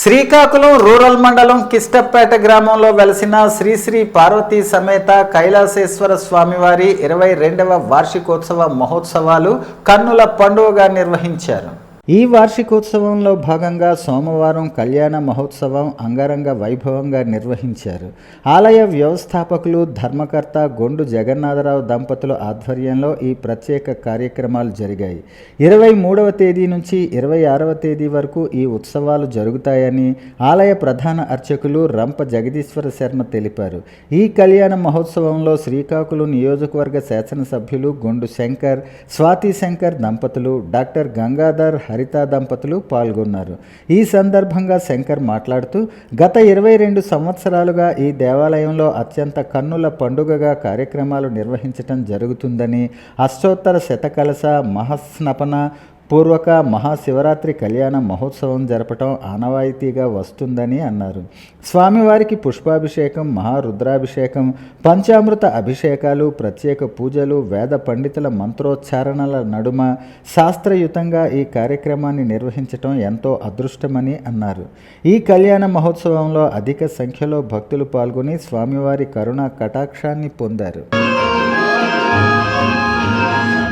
Srikakulam rural మండలం కిష్టపేట గ్రామంలో వెలసిన శ్రీ శ్రీ పార్వతీ సమేత కైలాసేశ్వర స్వామివారి 22వ వార్షికోత్సవ మహోత్సవాలు కన్నుల పండుగగా నిర్వహించారు. ఈ వార్షికోత్సవంలో భాగంగా సోమవారం కళ్యాణ మహోత్సవం అంగరంగ వైభవంగా నిర్వహించారు. ఆలయ వ్యవస్థాపకులు ధర్మకర్త గొండు జగన్నాథరావు దంపతుల ఆధ్వర్యంలో ఈ ప్రత్యేక కార్యక్రమాలు జరిగాయి. 23వ తేదీ నుంచి 26వ తేదీ వరకు ఈ ఉత్సవాలు జరుగుతాయని ఆలయ ప్రధాన అర్చకులు రంప జగదీశ్వర శర్మ తెలిపారు. ఈ కళ్యాణ మహోత్సవంలో శ్రీకాకుళం నియోజకవర్గ శాసనసభ్యులు గొండు శంకర్, స్వాతి శంకర్ దంపతులు, డాక్టర్ గంగాధర్ హరిత దంపతులు పాల్గొన్నారు. ఈ సందర్భంగా శంకర్ మాట్లాడుతూ, గత 22 సంవత్సరాలుగా ఈ దేవాలయంలో అత్యంత కన్నుల పండుగగా కార్యక్రమాలు నిర్వహించటం జరుగుతుందని, అష్టోత్తర శతకలశ మహాస్నపన పూర్వక మహాశివరాత్రి కళ్యాణ మహోత్సవం జరపటం ఆనవాయితీగా వస్తుందని అన్నారు. స్వామివారికి పుష్పాభిషేకం, మహారుద్రాభిషేకం, పంచామృత అభిషేకాలు, ప్రత్యేక పూజలు, వేద పండితుల మంత్రోచ్చారణల నడుమ శాస్త్రయుతంగా ఈ కార్యక్రమాన్ని నిర్వహించటం ఎంతో అదృష్టమని అన్నారు. ఈ కళ్యాణ మహోత్సవంలో అధిక సంఖ్యలో భక్తులు పాల్గొని స్వామివారి కరుణా కటాక్షాన్ని పొందారు.